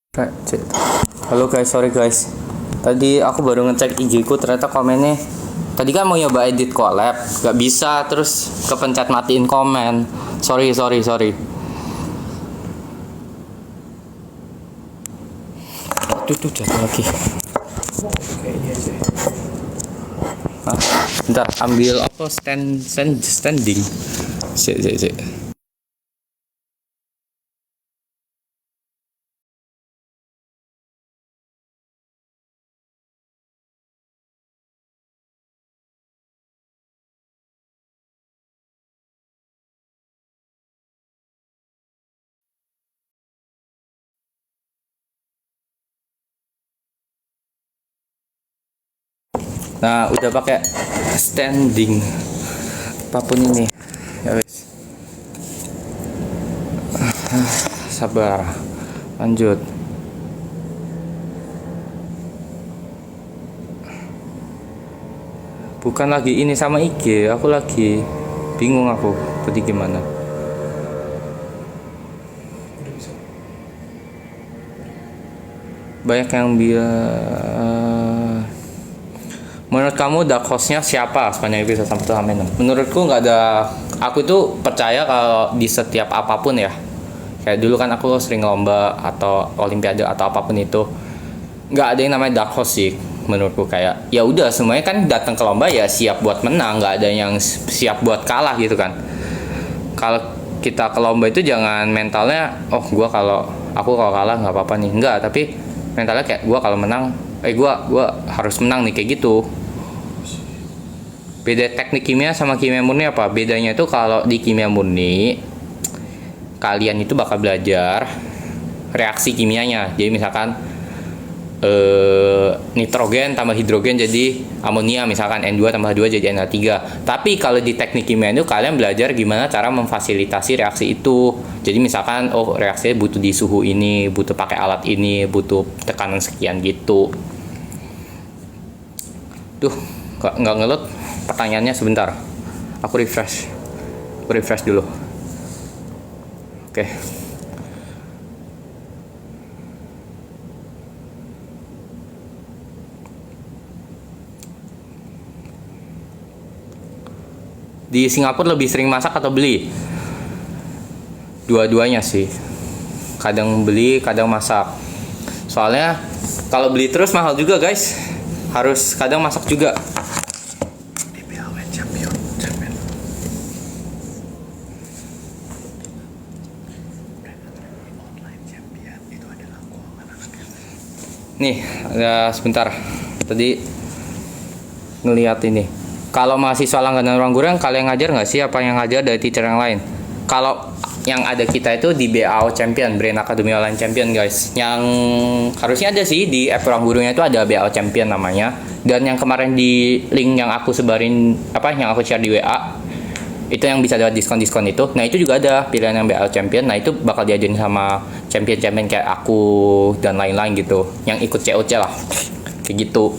Halo guys, sorry guys. Tadi aku baru ngecek IG ku, ternyata komennya. Tadi kan mau nyoba edit collab, gak bisa, terus kepencet matiin komen. Sorry. Tuh jatuh lagi. Bentar, ambil apa standing. Sik. Nah, udah pakai standing apapun ini. Ya wes. Sabar. Lanjut. Bukan lagi ini sama IG, aku lagi bingung aku tadi gimana. Banyak yang bilang, menurut kamu dark horse-nya siapa sepanjang episode 1 sampai 6? Menurutku nggak ada. Aku itu percaya kalau di setiap apapun ya, kayak dulu kan aku sering lomba atau olimpiade atau apapun itu, nggak ada yang namanya dark horse sih menurutku. Kayak ya udah, semuanya kan datang ke lomba ya siap buat menang, nggak ada yang siap buat kalah gitu kan. Kalau kita ke lomba itu jangan mentalnya kalau kalah nggak apa-apa nih, enggak, tapi mentalnya kayak gua kalau menang gua harus menang nih, kayak gitu. Beda teknik kimia sama kimia murni apa? Bedanya itu kalau di kimia murni kalian itu bakal belajar reaksi kimianya. Jadi misalkan nitrogen tambah hidrogen jadi amonia, misalkan N2 tambah 2 jadi NH3. Tapi kalau di teknik kimia itu kalian belajar gimana cara memfasilitasi reaksi itu. Jadi misalkan reaksinya butuh di suhu ini, butuh pakai alat ini, butuh tekanan sekian gitu. Duh, nggak ngelut pertanyaannya, sebentar. Aku refresh dulu. Oke. Di Singapura lebih sering masak atau beli? Dua-duanya sih. Kadang beli, kadang masak. Soalnya kalau beli terus mahal juga guys. Harus kadang masak juga. Nih, sebentar. Tadi ngeliat ini. Kalau mahasiswa langganan ruang guru yang kalian ngajar nggak sih, apa yang ngajar dari teacher yang lain? Kalau yang ada kita itu di BAO Champion, Brain Academy Online Champion guys. Yang harusnya ada sih di app ruang gurunya itu ada BAO Champion namanya. Dan yang kemarin di link yang aku sebarin, yang aku share di WA, itu yang bisa dapat diskon itu. Nah itu juga ada pilihan yang BAO Champion. Nah itu bakal diajarin sama champion kayak aku dan lain-lain gitu, yang ikut COC lah, kayak gitu.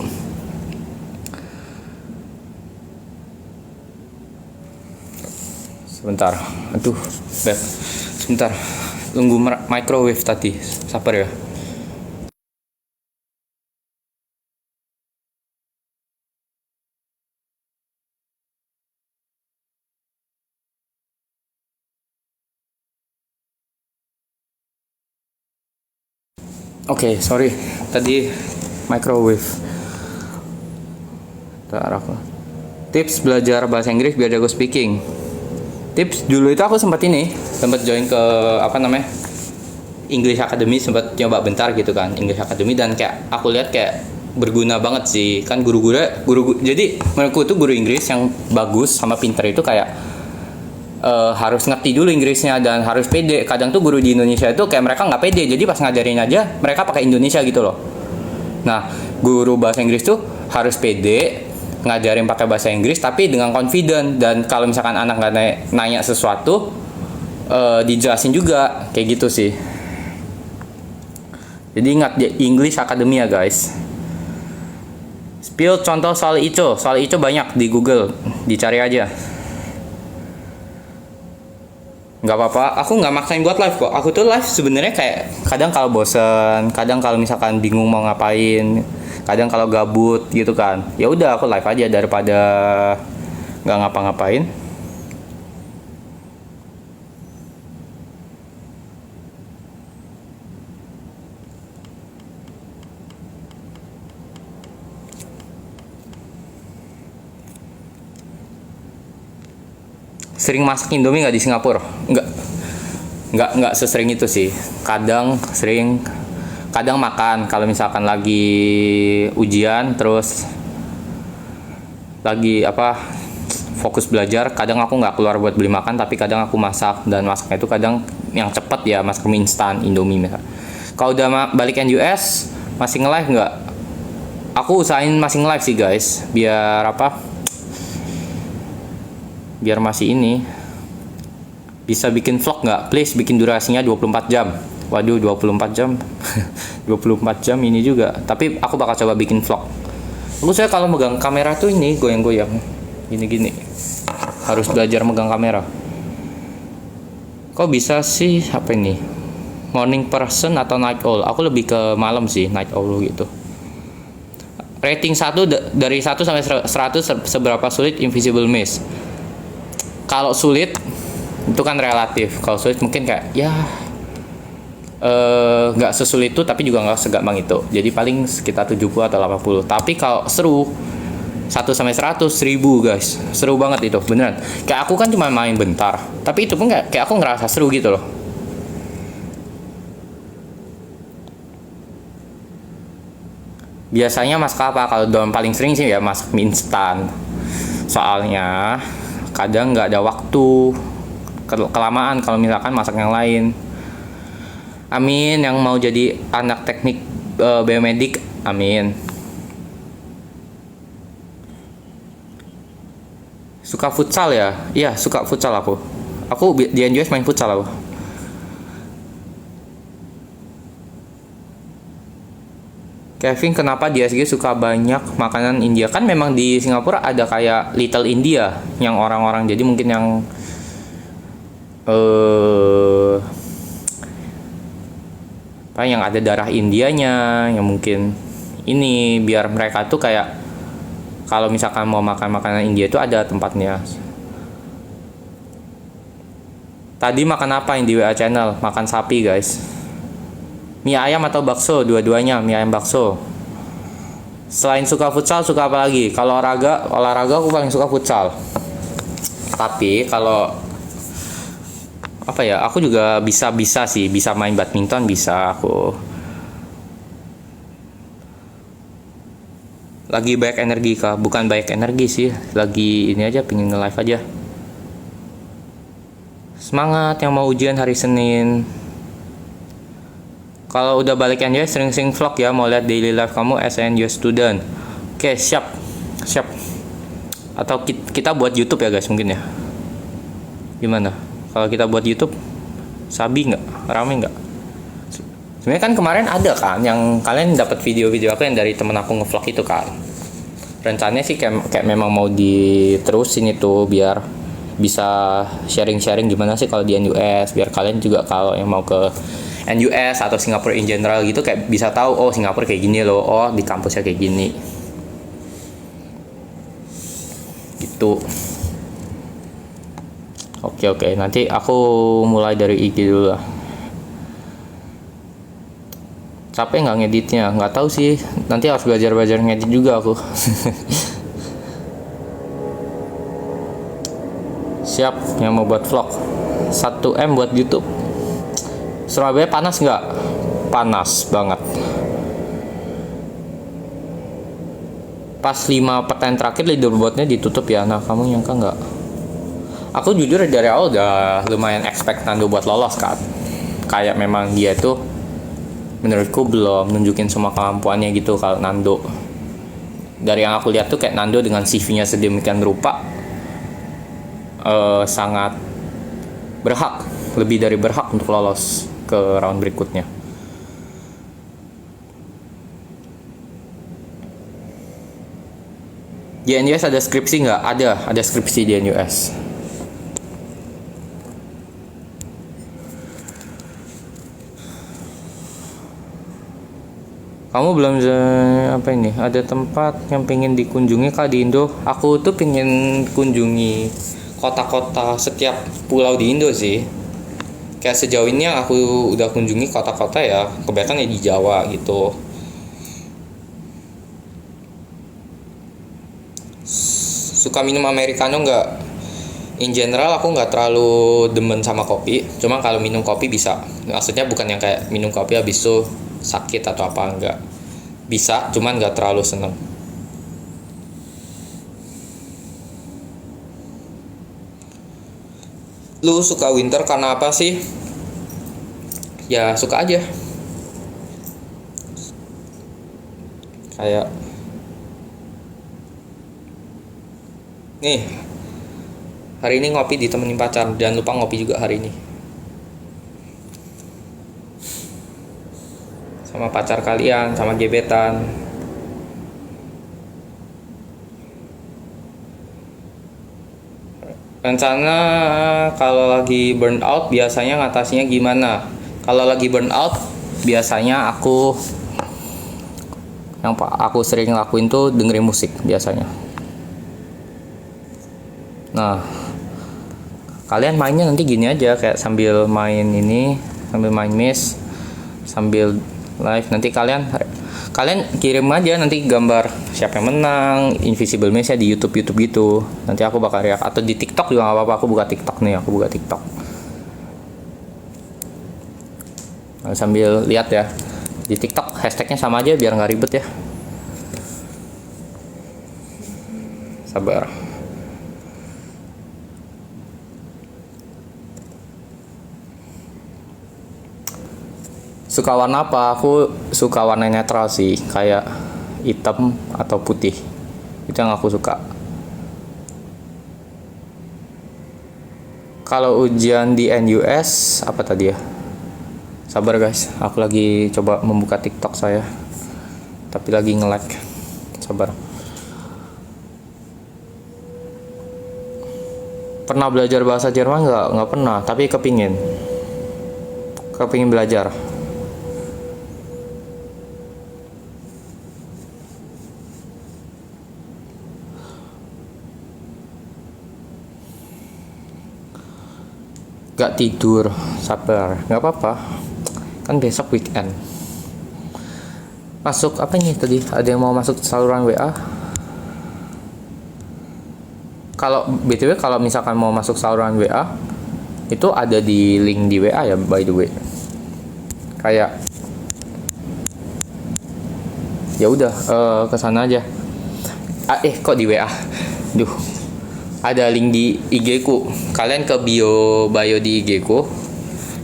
Sebentar, sebentar, tunggu microwave tadi, sabar ya. Oke, sorry, tadi microwave. Tips belajar bahasa Inggris biar jago speaking. Tips dulu itu aku sempat join ke English Academy, sempat nyoba bentar gitu kan, English Academy, dan kayak aku lihat kayak berguna banget sih kan. Jadi menurutku tuh guru Inggris yang bagus sama pinter itu kayak harus ngerti dulu Inggrisnya dan harus pede. Kadang tuh guru di Indonesia itu kayak mereka nggak pede, jadi pas ngajarin aja mereka pakai Indonesia gitu loh. Nah, guru bahasa Inggris tuh harus pede ngajarin pakai bahasa Inggris tapi dengan confident, dan kalau misalkan anak nggak nanya sesuatu dijelasin juga, kayak gitu sih. Jadi ingat English Academy ya guys. Spill contoh soal Ico banyak di Google, dicari aja. Nggak apa-apa, aku nggak maksain buat live kok. Aku tuh live sebenarnya kayak kadang kalau bosen, kadang kalau misalkan bingung mau ngapain, kadang kalau gabut gitu kan, ya udah aku live aja daripada nggak ngapa-ngapain. Sering masak Indomie nggak di Singapura? Nggak sesering itu sih. Kadang sering, kadang makan kalau misalkan lagi ujian terus lagi apa fokus belajar, kadang aku nggak keluar buat beli makan, tapi kadang aku masak, dan masaknya itu kadang yang cepet ya, masak mie instan Indomie misal. Kalau udah balik US masih nge-live nggak? Aku usahain masih nge-live sih guys, biar apa, biar masih ini bisa bikin vlog nggak? Please bikin durasinya 24 jam. Waduh, 24 jam 24 jam ini juga, tapi aku bakal coba bikin vlog. Lu saya kalau megang kamera tuh ini goyang-goyang gini-gini, harus belajar megang kamera. Kok bisa sih apa ini, morning person atau night owl? Aku lebih ke malam sih, night owl gitu. Rating 1 dari 1 sampai 100 seberapa sulit Invisible Maze? Kalau sulit itu kan relatif. Kalau sulit mungkin kayak ya nggak sesulit itu, tapi juga nggak segampang itu. Jadi paling sekitar 70 atau 80. Tapi kalau seru 1 sampai 100, 1000 guys. Seru banget itu, beneran. Kayak aku kan cuma main bentar, tapi itu pun kayak aku ngerasa seru gitu loh. Biasanya masak apa? Kalau dalam paling sering sih ya masak mie instan. Soalnya kadang nggak ada waktu, kelamaan kalau misalkan masak yang lain. Amin, yang mau jadi anak teknik biomedik, amin. Suka futsal ya? Iya, suka futsal aku. Aku di NJS main futsal aku. Kevin, kenapa di SG suka banyak makanan India? Kan memang di Singapura ada kayak Little India yang orang-orang, jadi mungkin yang apa yang ada darah Indianya, yang mungkin ini biar mereka tuh kayak kalau misalkan mau makan makanan India itu ada tempatnya. Tadi makan apa yang di WA channel? Makan sapi guys. Mie ayam atau bakso? Dua-duanya, mie ayam bakso. Selain suka futsal, suka apa lagi? Kalau olahraga aku paling suka futsal. Tapi kalau apa ya, aku juga bisa sih, bisa main badminton, bisa aku. Lagi banyak energi kah? Bukan banyak energi sih, lagi ini aja, pengen nge-live aja. Semangat yang mau ujian hari Senin. Kalau udah balik NJ sering-sering vlog ya, mau lihat daily life kamu as an NJ student. Oke, siap. Atau kita buat YouTube ya guys, mungkin ya. Gimana? Kalau kita buat YouTube, sabi nggak? Rame nggak? Sebenarnya kan kemarin ada kan, yang kalian dapat video-video aku yang dari temen aku ngevlog itu kan. Rencananya sih kayak memang mau diterusin itu, biar bisa sharing-sharing gimana sih kalau di NUS, biar kalian juga kalau yang mau ke NUS atau Singapura in general gitu kayak bisa tahu, oh Singapura kayak gini loh, oh di kampusnya kayak gini gitu. Oke, nanti aku mulai dari IG dulu lah. Capek nggak ngeditnya? Nggak tahu sih, nanti harus belajar ngedit juga aku. Siap yang mau buat vlog 1M buat YouTube. Surabaya panas nggak? Panas banget. Pas 5 pertanyaan terakhir leaderboardnya ditutup ya. Nah, kamu nyangka nggak? Aku jujur dari awal udah lumayan expect Nando buat lolos kan. Kayak memang dia tuh menurutku belum nunjukin semua kemampuannya gitu. Kalau Nando, dari yang aku lihat tuh kayak Nando dengan CV-nya sedemikian rupa, sangat berhak, lebih dari berhak untuk lolos ke round berikutnya. Di NUS ada skripsi nggak? Ada skripsi di NUS. Kamu belum apa ini? Ada tempat yang pengen dikunjungi kak di Indo? Aku tuh pengen kunjungi kota-kota setiap pulau di Indo sih. Kayak sejauh ini yang aku udah kunjungi kota-kota ya, kebanyakan ya di Jawa gitu. Suka minum americano nggak? In general aku nggak terlalu demen sama kopi. Cuma kalau minum kopi bisa. Maksudnya bukan yang kayak minum kopi habis itu sakit atau apa, enggak. Bisa, cuman nggak terlalu seneng. Lu suka winter karena apa sih? Ya suka aja. Kayak nih, hari ini ngopi ditemenin pacar. Jangan lupa ngopi juga hari ini. Sama pacar kalian, sama gebetan. Rencana kalau lagi burnout biasanya ngatasinya gimana? Kalau lagi burnout biasanya aku sering lakuin tuh dengerin musik biasanya. Nah, kalian mainnya nanti gini aja kayak sambil main ini, sambil main mes, sambil live nanti kalian kirim aja nanti gambar siapa yang menang Invisible Mesh di YouTube gitu, nanti aku bakal react atau di TikTok juga nggak apa-apa. Aku buka TikTok nih, nah, sambil lihat ya di TikTok hashtagnya sama aja biar nggak ribet ya. Sabar. Suka warna apa? Aku suka warna netral sih, kayak hitam atau putih. Itu yang aku suka. Kalau ujian di NUS apa tadi ya? Sabar guys, aku lagi coba membuka TikTok saya. Tapi lagi nge-lag. Sabar. Pernah belajar bahasa Jerman nggak? Nggak pernah, tapi kepingin belajar. Gak tidur, sabar, nggak apa-apa, kan besok weekend. Masuk apa ini tadi? Ada yang mau masuk saluran WA? Kalau BTW kalau misalkan mau masuk saluran WA itu ada di link di WA ya, by the way. Kayak ya udah ke sana aja. Kok di WA? Duh. Ada link di IG ku. Kalian ke bio di IG ku.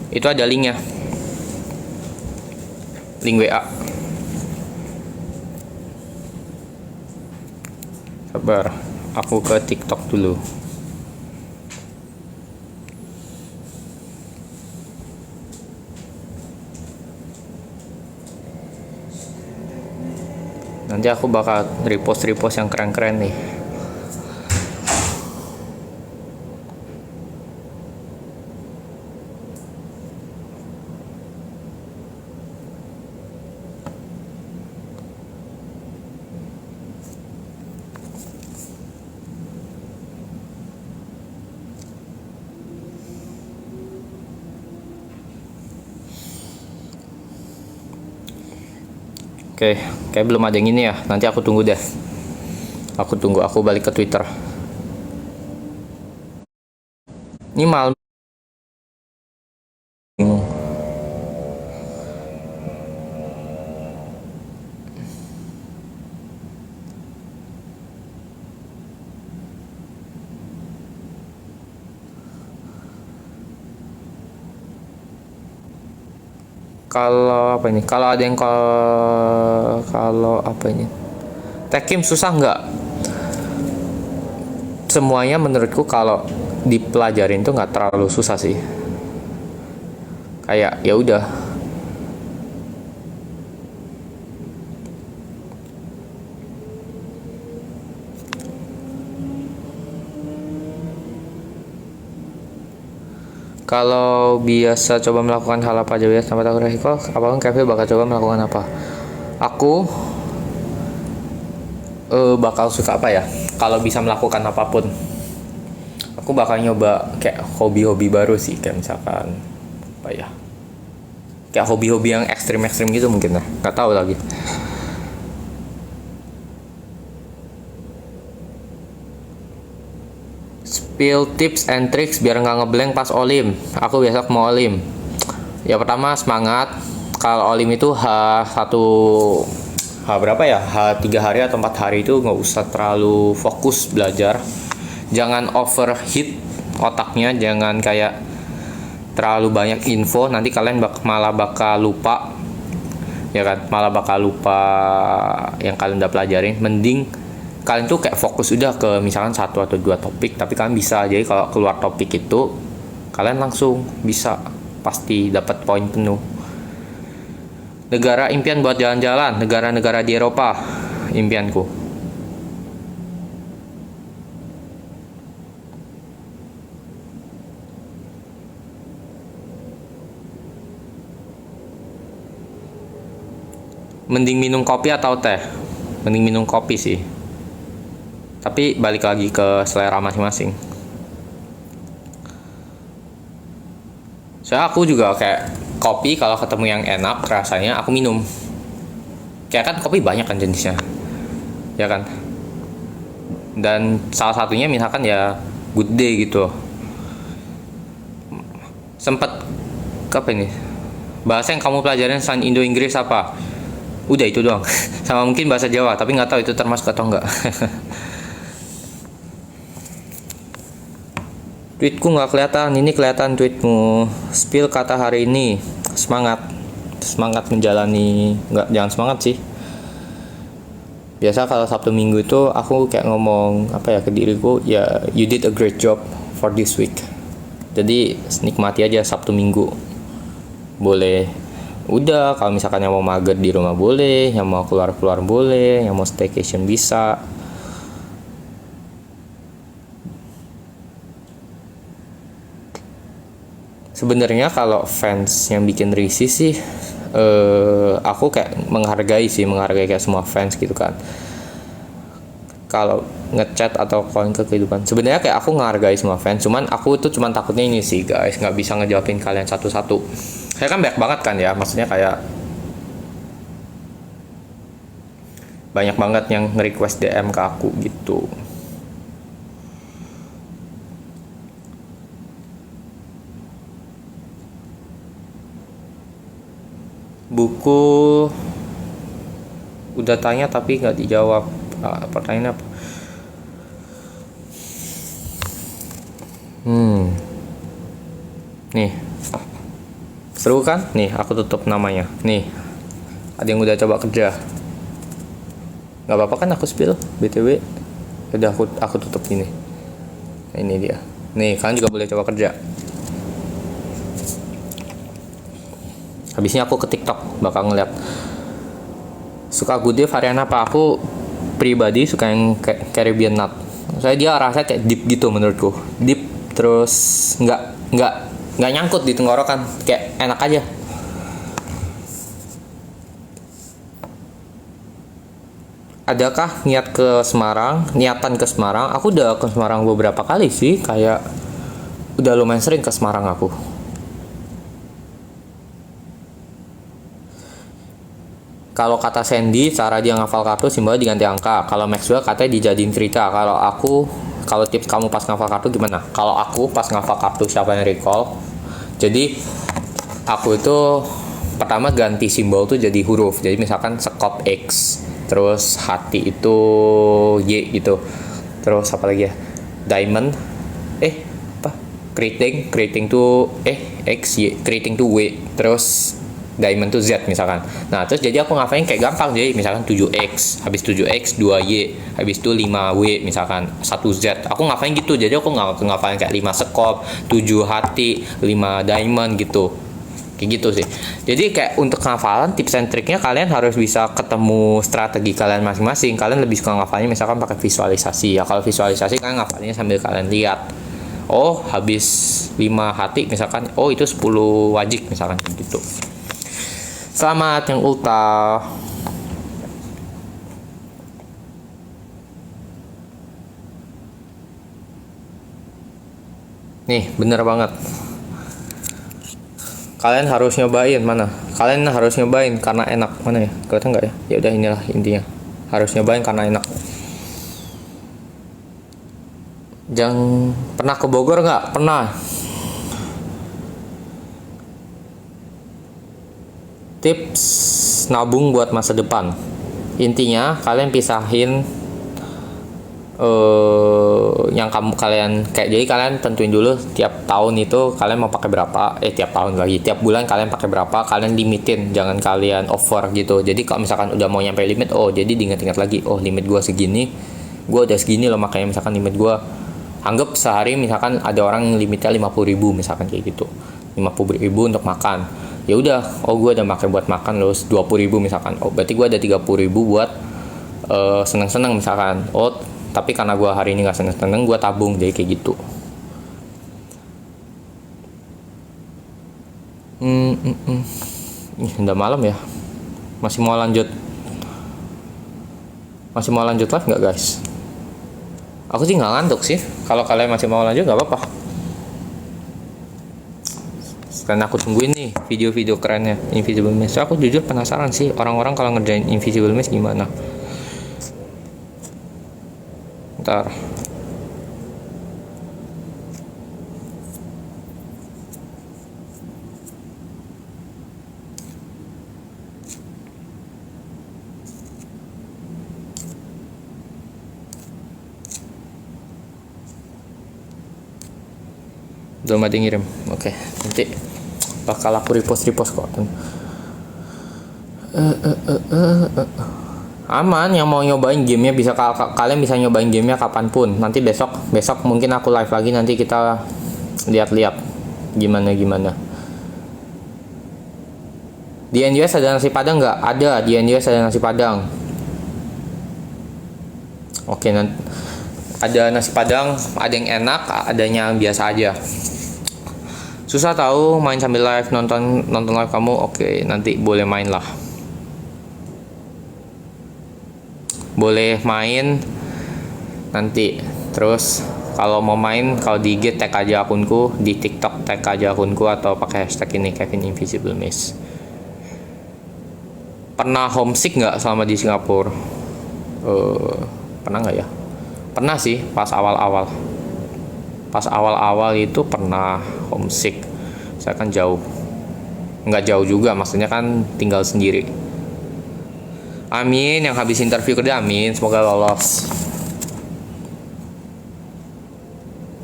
Itu ada linknya. Link WA. Sabar. Aku ke TikTok dulu. Nanti aku bakal repost yang keren-keren nih. Oke, kayak belum ada yang ini ya. Nanti aku tunggu deh. Aku balik ke Twitter. Ini malam. Kalau apa ini? Kalau ada yang kalau apa ini? Tekim susah nggak? Semuanya menurutku kalau dipelajarin tuh nggak terlalu susah sih. Kayak ya udah. Kalau biasa coba melakukan hal apa aja biasa tanpa takut resiko, apapun Kevin bakal coba melakukan apa? Aku bakal suka apa ya? Kalau bisa melakukan apapun, aku bakal nyoba kayak hobi-hobi baru sih, kayak misalkan apa ya? Kayak hobi-hobi yang ekstrim-ekstrim gitu mungkin lah, nggak tahu lagi. Spill tips and tricks biar nggak ngeblank pas olim. Aku biasa mau olim. Ya pertama semangat. Kalau olim itu H berapa ya? H3 hari atau 4 hari itu nggak usah terlalu fokus belajar. Jangan overheat otaknya, jangan kayak terlalu banyak info, nanti kalian malah bakal lupa. Ya kan? Malah bakal lupa yang kalian udah pelajarin. Mending kalian tuh kayak fokus udah ke misalkan 1 atau 2 topik, tapi kalian bisa, jadi kalau keluar topik itu kalian langsung bisa pasti dapat poin penuh. Negara impian buat jalan-jalan, negara-negara di Eropa impianku. Mending minum kopi atau teh? Mending minum kopi sih. Tapi balik lagi ke selera masing-masing. Soalnya aku juga kayak kopi kalau ketemu yang enak rasanya aku minum. Kayak kan kopi banyak kan jenisnya, ya kan. Dan salah satunya misalkan ya Good Day gitu. Sempet apa ini? Bahasa yang kamu pelajarin selain Indo Inggris apa? Udah itu doang. Sama mungkin bahasa Jawa, tapi nggak tahu itu termasuk atau enggak. Tweetku nggak kelihatan, ini kelihatan tweetmu. Spill kata hari ini. Semangat menjalani. Nggak, jangan semangat sih. Biasa kalau Sabtu Minggu itu aku kayak ngomong apa ya ke diriku, ya you did a great job for this week. Jadi nikmati aja Sabtu Minggu. Boleh. Udah, kalau misalkan yang mau mager di rumah boleh, yang mau keluar-keluar boleh, yang mau staycation bisa. Sebenarnya kalau fans yang bikin risih sih, aku kayak menghargai kayak semua fans gitu kan. Kalau ngechat atau calling ke kehidupan, sebenarnya kayak aku menghargai semua fans, cuman aku tuh cuman takutnya ini sih guys, nggak bisa ngejawabin kalian satu-satu. Saya kan banyak banget kan ya, maksudnya kayak banyak banget yang nge-request DM ke aku gitu. Buku udah tanya tapi nggak dijawab. Pertanyaan apa? Nih, seru kan? Nih, aku tutup namanya. Nih, ada yang udah coba kerja. Nggak apa-apa kan aku spill, BTW. Udah aku tutup ini. Nah, ini dia. Nih, kalian juga boleh coba kerja. Habisnya aku ke TikTok bakal ngeliat suka Good Day varian apa. Aku pribadi suka yang Caribbean Nut. Saya dia rasanya kayak deep gitu menurutku. Deep terus nggak nyangkut di tenggorokan, kayak enak aja. Adakah niatan ke Semarang? Aku udah ke Semarang beberapa kali sih, kayak udah lumayan sering ke Semarang aku. Kalau kata Sandy, cara dia ngafal kartu simbolnya diganti angka. Kalau Maxwell katanya dijadiin cerita. Kalau tips kamu pas ngafal kartu gimana? Kalau aku pas ngafal kartu siapa yang recall? Jadi aku itu pertama ganti simbol tuh jadi huruf. Jadi misalkan sekop X, terus hati itu Y gitu. Terus apa lagi ya? Diamond, Keriting tuh X, Y, keriting tuh W. Terus diamond tuh Z misalkan. Nah, terus jadi aku ngafalin kayak gampang. Jadi misalkan 7X, habis 7X 2Y, habis itu 5W misalkan 1Z. Aku ngafalin gitu. Jadi aku ngafalin kayak 5 sekop, 7 hati, 5 diamond gitu. Kayak gitu sih. Jadi kayak untuk ngafalan tips and triknya kalian harus bisa ketemu strategi kalian masing-masing. Kalian lebih suka ngafalnya misalkan pakai visualisasi. Ya kalau visualisasi kalian ngafalinnya sambil kalian lihat. Oh, habis 5 hati misalkan, oh itu 10 wajik misalkan gitu. Selamat yang ulta. Nih, bener banget. Kalian harus nyobain mana? Kalian harus nyobain karena enak. Mana ya? Kelihatan nggak ya? Ya udah, inilah intinya. Harus nyobain karena enak. Jangan pernah ke Bogor nggak? Pernah. Tips nabung buat masa depan. Intinya kalian pisahin yang kalian kayak, jadi kalian tentuin dulu tiap tahun itu kalian mau pakai berapa, tiap tahun lagi, tiap bulan kalian pakai berapa, kalian limitin, jangan kalian over gitu. Jadi kalau misalkan udah mau nyampe limit, jadi diingat-ingat lagi, limit gua segini, gua udah segini loh, makanya misalkan limit gua, anggap sehari misalkan ada orang yang limitnya 50.000 misalkan kayak gitu, 50.000 untuk makan. Ya udah, gua udah pakai buat makan loh 20.000 misalkan, berarti gua ada 30.000 buat seneng-seneng misalkan. Tapi karena gue hari ini gak seneng-seneng, gue tabung, jadi kayak gitu. Udah malam ya. Masih mau lanjut live nggak guys? Aku sih nggak ngantuk sih. Kalau kalian masih mau lanjut nggak apa-apa. Karena aku tungguin nih video-video kerennya Invisible Maze. Aku jujur penasaran sih orang-orang kalau ngerjain Invisible Maze gimana. Ntar. Belum ada yang ngirim. Oke, nanti bakal aku repost kok. Aman, yang mau nyobain gamenya bisa, kalian bisa nyobain gamenya kapanpun. Nanti besok mungkin aku live lagi, nanti kita lihat-lihat gimana. Di NUS ada nasi padang nggak? Ada, di NUS ada nasi padang. Oke, nanti ada nasi padang, ada yang enak, adanya yang biasa aja. Susah tahu main sambil live, nonton live kamu. Oke, nanti boleh main lah. Boleh main nanti. Terus kalau mau main, kalau di IG tag aja akunku, di TikTok tag aja akunku, atau pakai hashtag ini Kevin Invisible Maze. Pernah homesick nggak selama di Singapura? Pernah nggak ya? Pernah sih, pas awal-awal itu pernah homesick. Saya kan jauh, nggak jauh juga, maksudnya kan tinggal sendiri. Amin, yang habis interview kerja, amin, semoga lolos.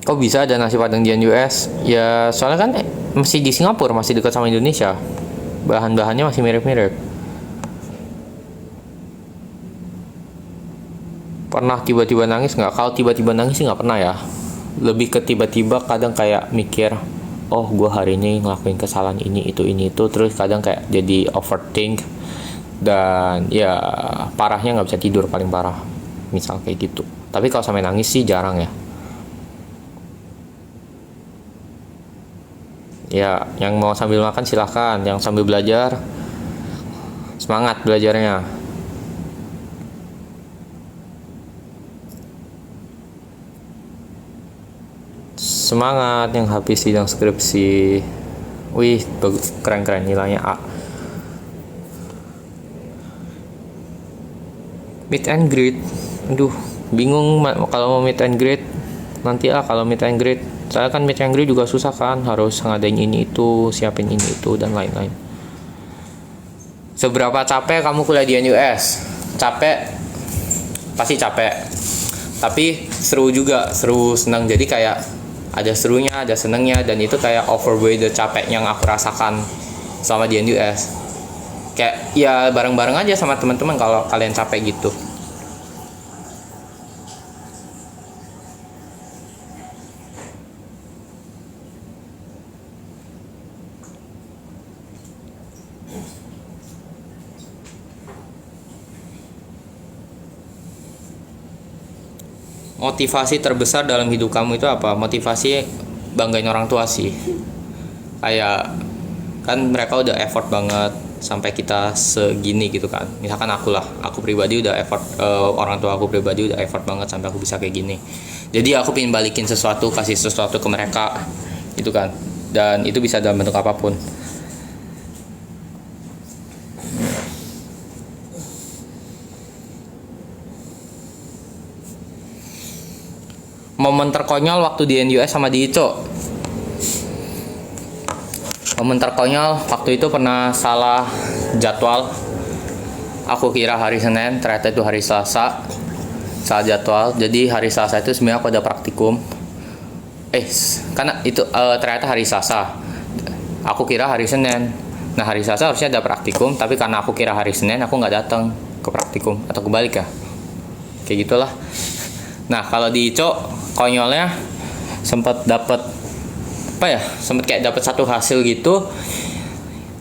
Kok bisa ada nasi padang di US? Ya soalnya kan masih di Singapura, masih dekat sama Indonesia, bahan-bahannya masih mirip-mirip. Pernah tiba-tiba nangis nggak? Kalau tiba-tiba nangis sih nggak pernah ya. Lebih ke tiba-tiba kadang kayak mikir, gue hari ini ngelakuin kesalahan ini itu, terus kadang kayak jadi overthink. Dan ya parahnya nggak bisa tidur, paling parah misal kayak gitu. Tapi kalau sampai nangis sih jarang ya. Ya yang mau sambil makan silahkan, yang sambil belajar semangat belajarnya. Semangat yang habis sidang skripsi. Wih, keren nilainya A. Meet and greet, aduh bingung kalau mau meet and greet. Nanti kalau meet and greet, saya kan meet and greet juga susah kan, harus ngadain ini itu, siapin ini itu dan lain-lain. Seberapa capek kamu kuliah di NUS? Capek, pasti capek, tapi seru juga, seru senang. Jadi kayak ada serunya, ada senangnya, dan itu kayak overweigh the capek yang aku rasakan selama di NUS. Kayak ya bareng-bareng aja sama teman-teman kalau kalian capek gitu. Motivasi terbesar dalam hidup kamu itu apa? Motivasi banggain orang tua sih. Kayak kan mereka udah effort banget sampai kita segini gitu kan. Misalkan aku pribadi udah effort, orang tua aku pribadi udah effort banget sampai aku bisa kayak gini. Jadi aku pengen balikin sesuatu, kasih sesuatu ke mereka gitu kan, dan itu bisa dalam bentuk apapun. Momen terkonyol waktu di NUS sama di ICO. Momen terkonyol waktu itu pernah salah jadwal. Aku kira hari Senin, ternyata itu hari Selasa. Salah jadwal. Jadi hari Selasa itu sebenarnya aku ada praktikum. Karena itu ternyata hari Selasa. Aku kira hari Senin. Nah, hari Selasa harusnya ada praktikum, tapi karena aku kira hari Senin, aku nggak datang ke praktikum, atau kebalik ya. Kayak gitulah. Nah, kalau di ICO konyolnya sempat dapat sempat kayak dapat satu hasil gitu,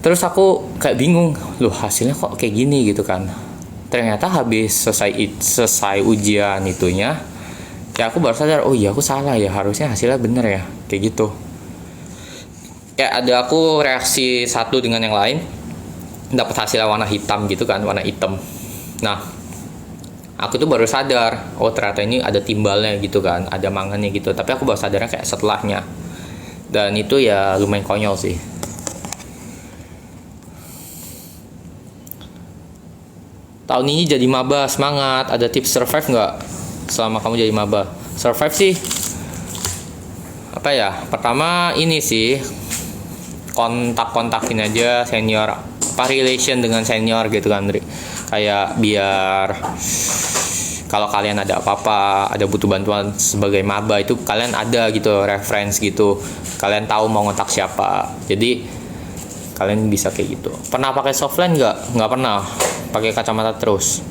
terus aku kayak bingung, loh hasilnya kok kayak gini gitu kan. Ternyata habis selesai ujian itunya, ya aku baru sadar, oh iya aku salah ya, harusnya hasilnya bener ya, kayak gitu. Kayak ada aku reaksi satu dengan yang lain, dapat hasilnya warna hitam gitu kan, warna hitam. Nah, aku tuh baru sadar, oh ternyata ini ada timbalnya gitu kan, ada mangannya gitu. Tapi aku baru sadarnya kayak setelahnya. Dan itu ya lumayan konyol sih. Tahun ini jadi maba, semangat. Ada tips survive nggak selama kamu jadi maba? Survive sih, pertama ini sih, kontakin aja senior, relation dengan senior gitu kan, kayak biar kalau kalian ada apa-apa, ada butuh bantuan sebagai maba, itu kalian ada gitu reference gitu, kalian tahu mau ngontak siapa, jadi kalian bisa kayak gitu. Pernah pakai softline nggak pernah, pakai kacamata terus.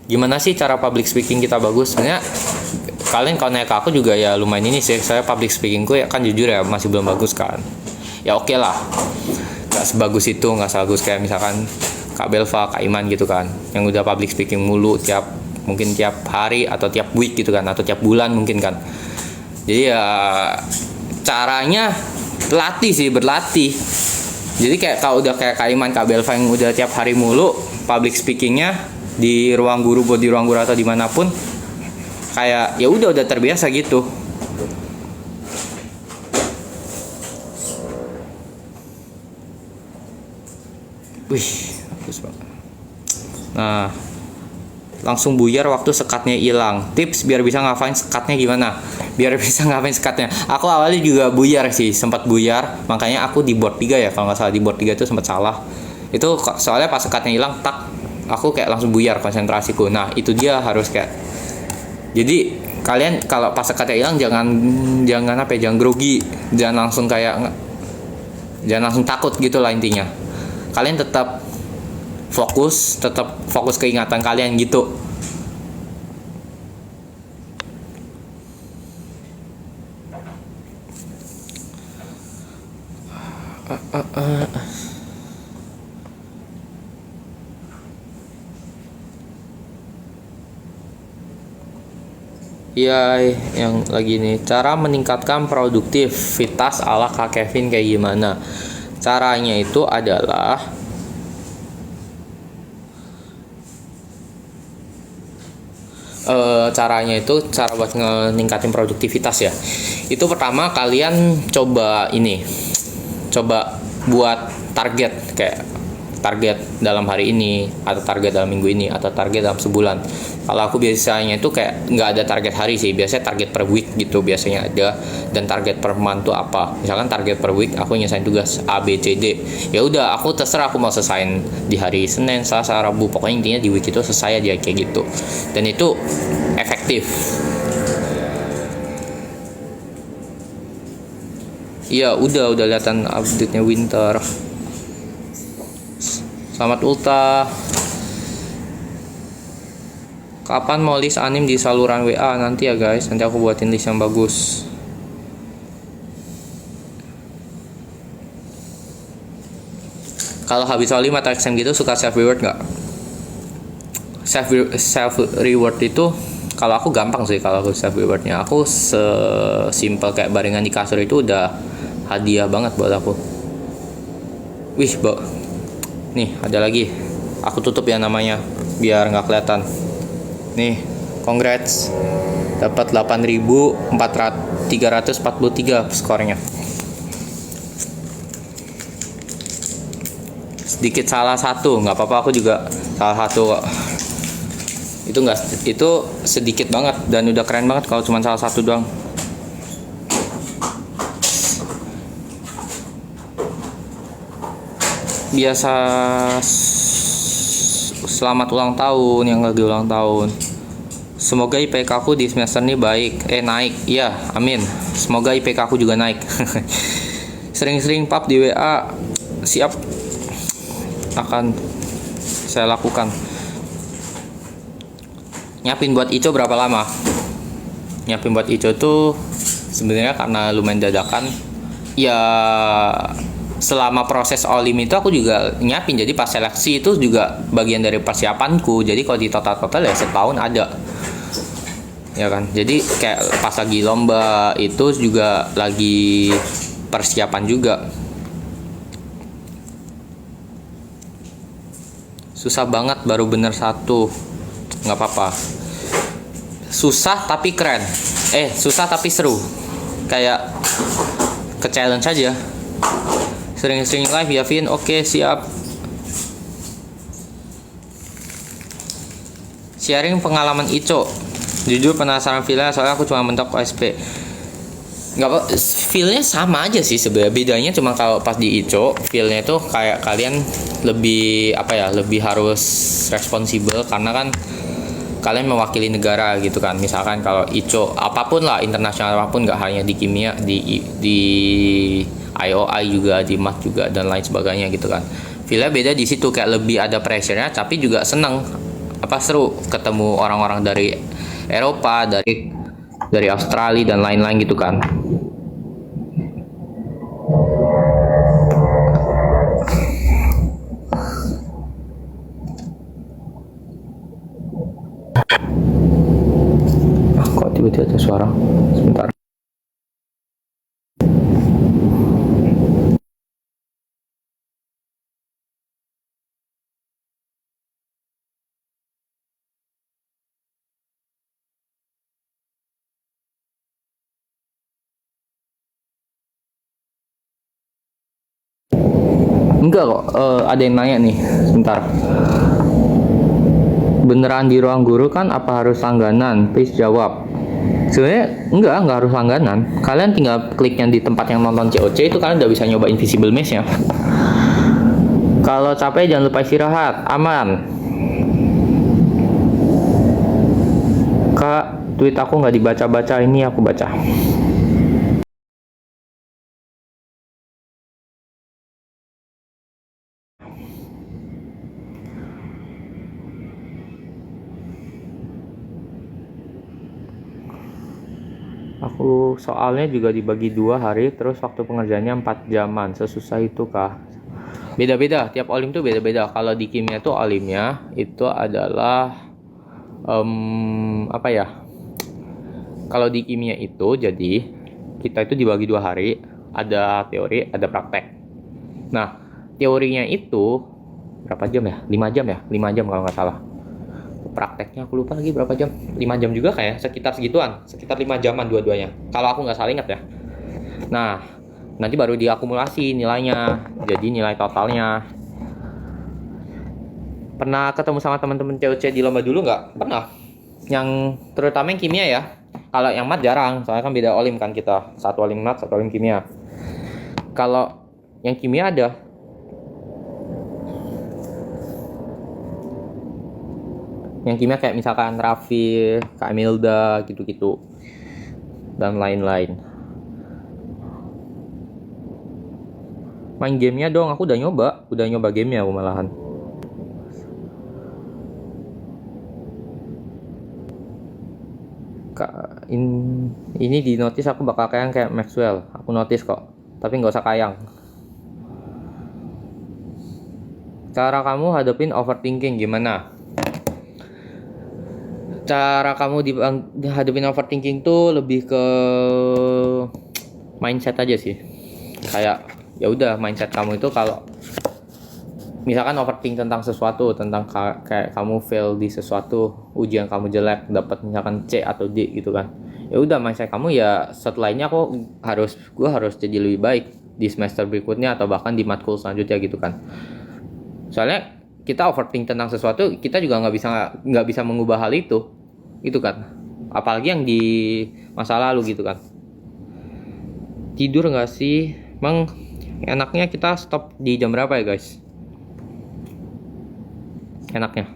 Gimana sih cara public speaking kita bagus? Sebenarnya kalian kalau nanya ke aku juga ya lumayan ini sih, saya public speakingku ya kan jujur ya masih belum bagus kan. Ya oke lah, nggak sebagus itu, nggak sebagus kayak misalkan Kak Belva, Kak Iman gitu kan, yang udah public speaking mulu mungkin tiap hari atau tiap week gitu kan, atau tiap bulan mungkin kan. Jadi ya caranya berlatih. Jadi kayak kalau udah kayak Kak Iman, Kak Belva yang udah tiap hari mulu public speakingnya di ruang guru atau dimanapun, kayak ya udah terbiasa gitu. Wih, bagus banget. Nah, langsung buyar waktu sekatnya hilang. Tips biar bisa ngafalin sekatnya gimana? Biar bisa ngafalin sekatnya. Aku awalnya juga buyar sih, sempat buyar. Makanya aku di board 3 ya, kalau nggak salah di board 3 itu sempat salah. Itu soalnya pas sekatnya hilang, aku kayak langsung buyar konsentrasiku. Nah, itu dia harus kayak. Jadi kalian kalau pas sekatnya hilang jangan grogi, jangan langsung takut gitu lah intinya. Kalian tetap fokus keingatan kalian gitu. Iya, yang lagi nih, cara meningkatkan produktivitas ala Kak Kevin kayak gimana? Caranya itu adalah cara buat meningkatin produktivitas ya. Itu pertama kalian coba buat target dalam hari ini, atau target dalam minggu ini, atau target dalam sebulan. Kalau aku biasanya itu kayak nggak ada target hari sih, biasanya target per week gitu biasanya ada, dan target per month tuh apa. Misalkan target per week aku nyesain tugas A, B, C, D. Ya udah, aku terserah aku mau selesain di hari Senin, Selasa, Rabu, pokoknya intinya di week itu selesai aja kayak gitu. Dan itu efektif. Iya, udah kelihatan update-nya Winter. Selamat ulta. Kapan mau list anim di saluran WA? Nanti ya guys, nanti aku buatin list yang bagus. Kalau habis soal 5 atau exam gitu suka self reward nggak? Self reward itu kalau aku gampang sih, kalau aku self rewardnya aku sesimpel kayak barengan di kasur itu udah hadiah banget buat aku. Wih, nih ada lagi. Aku tutup ya namanya. biar nggak kelihatan. Nih, congrats, dapat 8.343 skornya. Sedikit salah satu, nggak apa-apa, aku juga salah satu kok. Itu sedikit banget dan udah keren banget kalau cuma salah satu doang. Biasa selamat ulang tahun yang lagi ulang tahun. Semoga IPK aku di semester ini naik. Iya, amin. Semoga IPK aku juga naik. Sering-sering pap di WA, siap, akan saya lakukan. Nyiapin buat ICO berapa lama? Nyiapin buat ICO tuh sebenarnya karena lumayan dadakan. Ya selama proses olim itu aku juga nyiapin, jadi pas seleksi itu juga bagian dari persiapanku. Jadi kalau di total ya setahun ada, ya kan. Jadi kayak pas lagi lomba itu juga lagi persiapan juga. Susah banget baru bener satu, nggak apa-apa. Susah tapi keren, susah tapi seru, kayak ke challenge aja. Sering-sering live ya Vin. Oke, siap. Sharing pengalaman ICO. Jujur penasaran feelnya, soalnya aku cuma mentok OSP. Nggak apa, feelnya sama aja sih sebenarnya. Bedanya cuma kalau pas di ICO, feelnya tuh kayak kalian lebih lebih harus responsibel, karena kan kalian mewakili negara gitu kan. Misalkan kalau ICO apapun lah, internasional apapun, nggak hanya di kimia, di IOI juga, di math juga, dan lain sebagainya gitu kan. Feelnya beda di situ, kayak lebih ada pressure-nya, tapi juga seneng, seru ketemu orang-orang dari Eropa, dari Australia dan lain-lain gitu kan. Kok tiba-tiba ada suara? Sebentar. Enggak kok, ada yang nanya nih, sebentar. Beneran di ruang guru kan, apa harus langganan? Please jawab. Sebenarnya enggak harus langganan. Kalian tinggal klik yang di tempat yang nonton COC itu, kalian udah bisa nyoba Invisible Maze ya. Kalau capek jangan lupa istirahat, aman. Kak, tweet aku nggak dibaca-baca, ini aku baca. Aku soalnya juga dibagi 2 hari, terus waktu pengerjaannya 4 jaman. Sesusah itu kah? Beda-beda, tiap olim tuh beda-beda. Kalau di kimia tuh olimnya itu adalah kalau di kimia itu, jadi kita itu dibagi 2 hari, ada teori, ada praktek. Nah, teorinya itu berapa jam ya? 5 jam ya? 5 jam kalau nggak salah. Prakteknya aku lupa lagi berapa jam. 5 jam juga kayak, sekitar segituan, sekitar 5 jaman dua-duanya, kalau aku nggak salah ingat ya. Nah, nanti baru diakumulasi nilainya, jadi nilai totalnya. Pernah ketemu sama teman-teman COC di lomba dulu nggak? Pernah. Yang terutama yang kimia ya. Kalau yang math jarang, soalnya kan beda olim kan kita. Satu olim math, satu olim kimia. Kalau yang kimia ada. Yang kimia kayak misalkan Raffi, Kak Emilda, gitu-gitu. Dan lain-lain. Main gamenya dong, aku udah nyoba gamenya aku malahan. Ini di notice aku bakal kayak Maxwell, aku notice kok, tapi nggak usah kayang. Cara kamu hadapin overthinking gimana? Cara kamu hadapin overthinking tuh lebih ke mindset aja sih. Kayak ya udah, mindset kamu itu kalau misalkan overthink tentang sesuatu, tentang kayak kamu fail di sesuatu, ujian kamu jelek, dapat misalkan C atau D gitu kan. Ya udah, mindset kamu ya setelah ini gue harus jadi lebih baik di semester berikutnya atau bahkan di matkul selanjutnya gitu kan. Soalnya kita overthink tentang sesuatu, kita juga nggak bisa mengubah hal itu, gitu kan. Apalagi yang di masa lalu gitu kan. Tidur nggak sih? Emang enaknya kita stop di jam berapa ya guys? Enaknya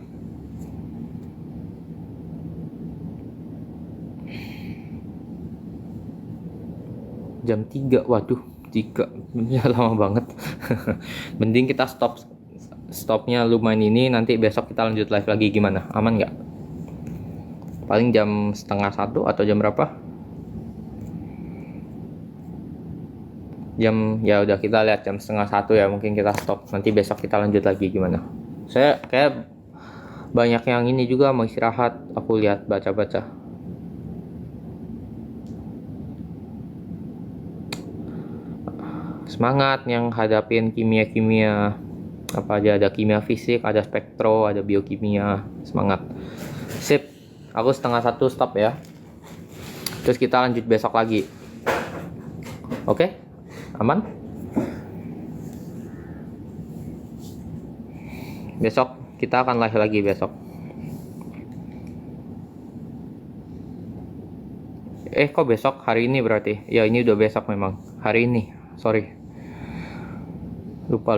jam 3. Waduh, 3 ya lama banget. Mending kita stopnya lumayan ini, nanti besok kita lanjut live lagi, gimana? Aman nggak? Paling jam setengah 1 atau jam berapa? Ya udah, kita lihat jam setengah 1 ya, mungkin kita stop, nanti besok kita lanjut lagi, gimana? Saya kayak banyak yang ini juga mau istirahat, aku lihat baca-baca. Semangat yang hadapin kimia-kimia apa aja, ada kimia fisik, ada spektro, ada biokimia. Semangat. Sip, aku setengah 1 stop ya, terus kita lanjut besok lagi. Oke? Aman? Besok kita akan live lagi besok. Kok besok? Hari ini berarti? Ya ini udah besok memang. Hari ini, sorry. Lupa.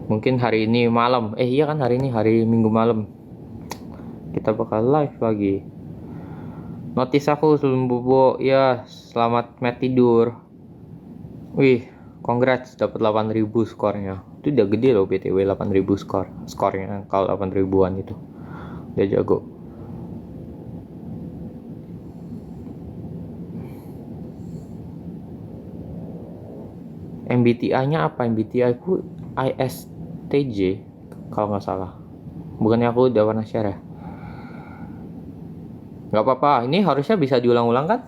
Mungkin hari ini malam. Iya kan, hari ini hari Minggu malam. Kita bakal live lagi. Notis aku sebelum bobo. Ya, selamat mat tidur. Wih, congrats dapat 8.000 skornya. Itu udah gede loh BTW, 8.000 skornya. Kalau 8.000-an itu udah jago. MBTI-nya apa? MBTI ku ISTJ kalau nggak salah. Bukannya aku udah pernah share ya? Nggak apa-apa, ini harusnya bisa diulang-ulang kan?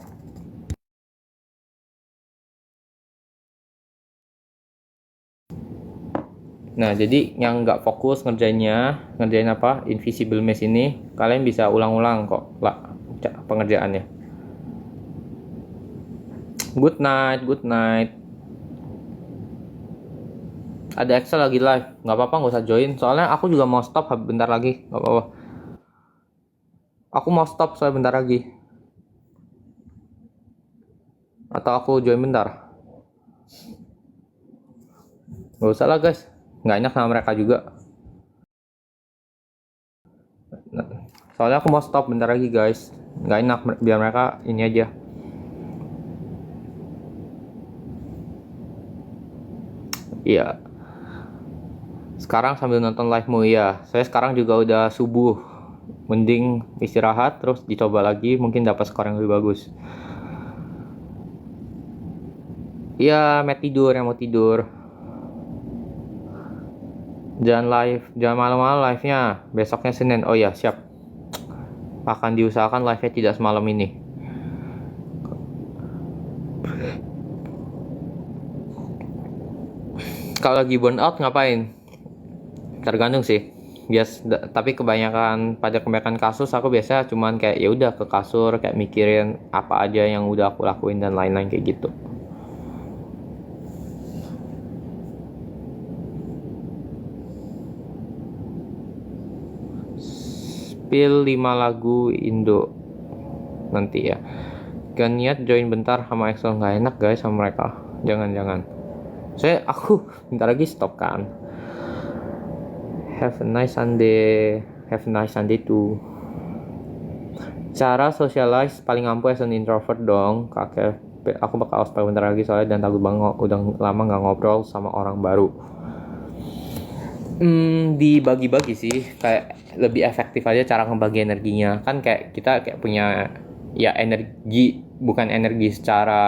Nah, jadi yang nggak fokus ngerjain apa? Invisible Maze ini, kalian bisa ulang-ulang kok lah pengerjaannya. Good night. Ada Excel lagi live, nggak apa-apa, nggak usah join. Soalnya aku juga mau stop bentar lagi, nggak apa-apa. Aku mau stop soalnya bentar lagi. Atau aku join bentar? Nggak usah lah guys, nggak enak sama mereka juga. Soalnya aku mau stop bentar lagi guys, nggak enak biar mereka ini aja. Iya. Sekarang sambil nonton live-mu ya. Saya sekarang juga udah subuh. Mending istirahat terus dicoba lagi, mungkin dapat skor yang lebih bagus. Iya, yang mau tidur. Jangan malam-malam live-nya. Besoknya Senin. Oh ya, siap. Akan diusahakan live-nya tidak semalam ini. Kalau lagi burn out ngapain? Tergantung sih. Tapi kebanyakan kasus aku biasa cuman kayak ya udah ke kasur, kayak mikirin apa aja yang udah aku lakuin dan lain-lain kayak gitu. Spill 5 lagu Indo nanti ya. Gak niat join bentar sama Excel, nggak enak guys sama mereka. Jangan. Aku bentar lagi stop kan. Have a nice Sunday too. Cara socialize paling ampuh as an introvert dong. Aku bakal ospek bentar lagi soalnya, dan takut banget udah lama nggak ngobrol sama orang baru. Dibagi-bagi sih, kayak lebih efektif aja cara ngebagi energinya. Kan kayak kita kayak punya ya energi, bukan energi secara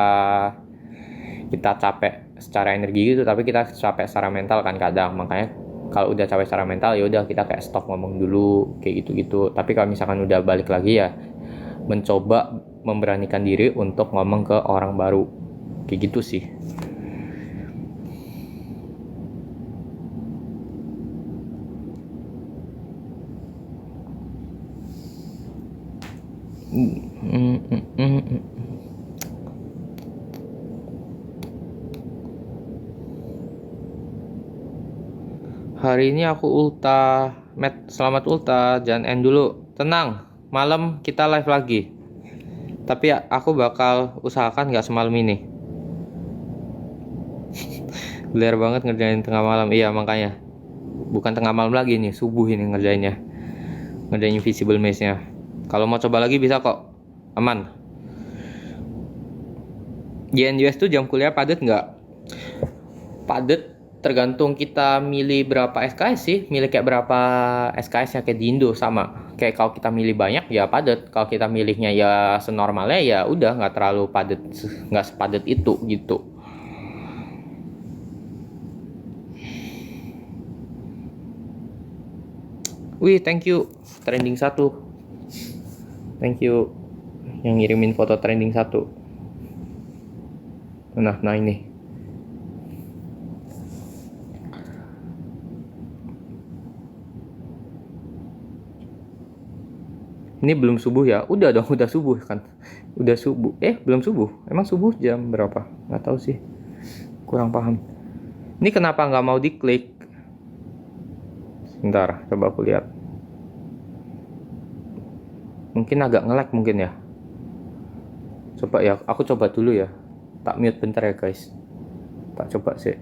kita capek secara energi gitu, tapi kita capek secara mental kan kadang. Makanya kalau udah capek secara mental ya udah kita kayak stop ngomong dulu kayak gitu. Tapi kalau misalkan udah balik lagi ya mencoba memberanikan diri untuk ngomong ke orang baru. Kayak gitu sih. Hari ini aku ulta, Matt, selamat ulta, jangan end dulu. Tenang, malam kita live lagi. Tapi ya, aku bakal usahakan nggak semalam ini. Beler banget ngerjain tengah malam, iya makanya. Bukan tengah malam lagi nih, subuh ini ngerjainnya. Ngerjain Invisible Maze-nya. Kalau mau coba lagi bisa kok, aman. JNUS tuh jam kuliah padat nggak? Padat tergantung kita milih berapa SKS sih, milih kayak berapa SKS ya, kayak di Indo sama. Kayak kalau kita milih banyak ya padat, kalau kita milihnya ya senormalnya ya udah nggak terlalu padat, nggak sepadat itu gitu. Wih, thank you trending 1. Thank you yang ngirimin foto trending 1. Nah ini. Ini belum subuh ya? Udah dong, udah subuh kan? Udah subuh. Belum subuh. Emang subuh jam berapa? Nggak tahu sih. Kurang paham. Ini kenapa nggak mau diklik? Sebentar, coba aku lihat. Mungkin agak nge-lag mungkin ya. Coba ya, aku coba dulu ya. Tak mute bentar ya guys. Tak coba sih.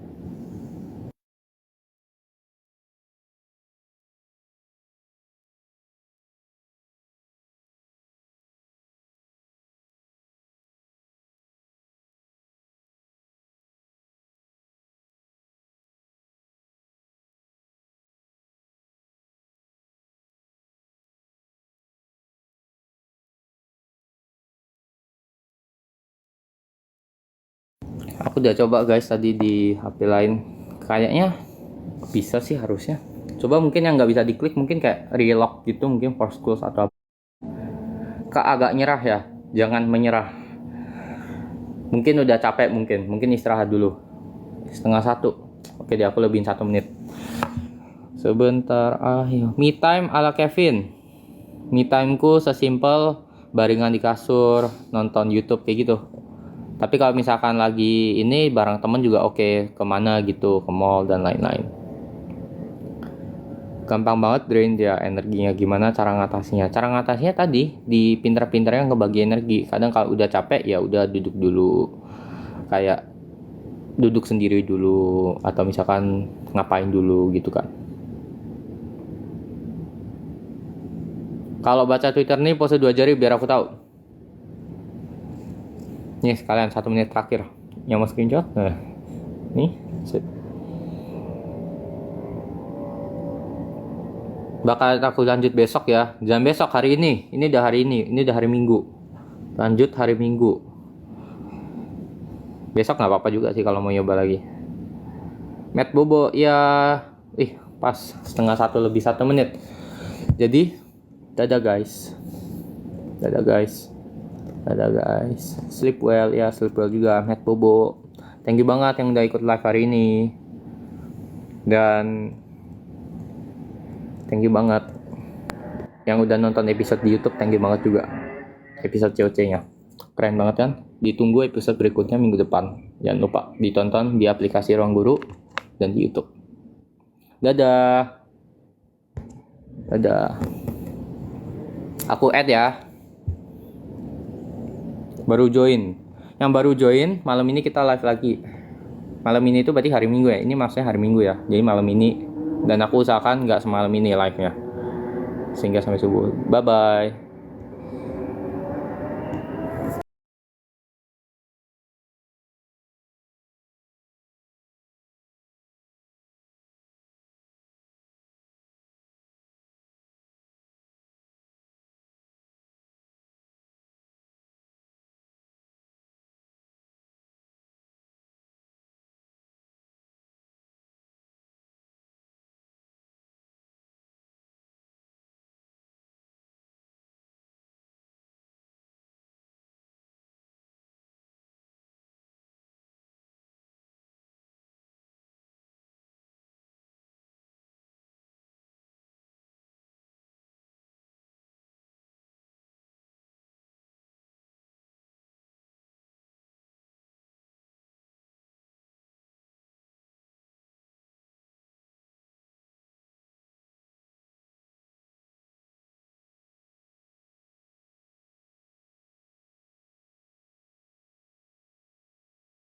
Aku udah coba guys tadi di HP lain. Kayaknya bisa sih harusnya. Coba mungkin yang nggak bisa diklik mungkin kayak relock gitu, mungkin force close atau apa. Kak agak nyerah ya. Jangan menyerah. Mungkin udah capek mungkin istirahat dulu. 12:30. Oke deh, aku lebihin 1 menit. Sebentar, ayo. Me time ala Kevin. Me timeku sesimpel baringan di kasur, nonton YouTube kayak gitu. Tapi kalau misalkan lagi ini bareng temen juga oke, kemana gitu, ke mall dan lain-lain. Gampang banget drain dia energinya. Gimana cara ngatasinya? Cara ngatasinya tadi di pinter-pinternya ngebagi energi. Kadang kalau udah capek ya udah duduk dulu, kayak duduk sendiri dulu, atau misalkan ngapain dulu gitu kan. Kalau baca Twitter nih pose 2 jari biar aku tahu. Nih sekalian 1 menit terakhir yang mau screenshot. Nah, nih set. Bakal aku lanjut besok ya. Jangan besok, hari ini. Ini udah hari ini. Ini udah hari Minggu. Lanjut hari Minggu. Besok nggak apa-apa juga sih kalau mau nyoba lagi. Matt Bobo ya. Pas 12:30 lebih 1 menit. Jadi dadah guys. Dadah guys. Dadah guys. Sleep well ya, sleep well juga Matt Bobo. Thank you banget yang udah ikut live hari ini. Dan thank you banget yang udah nonton episode di YouTube, thank you banget juga. Episode COC-nya. Keren banget kan? Ditunggu episode berikutnya minggu depan. Jangan lupa ditonton di aplikasi Ruang Guru dan di YouTube. Dadah. Dadah. Aku add ya. Baru join. Yang baru join, malam ini kita live lagi. Malam ini itu berarti hari Minggu ya. Ini maksudnya hari Minggu ya. Jadi malam ini. Dan aku usahakan nggak semalam ini live-nya. Sehingga sampai subuh. Bye-bye.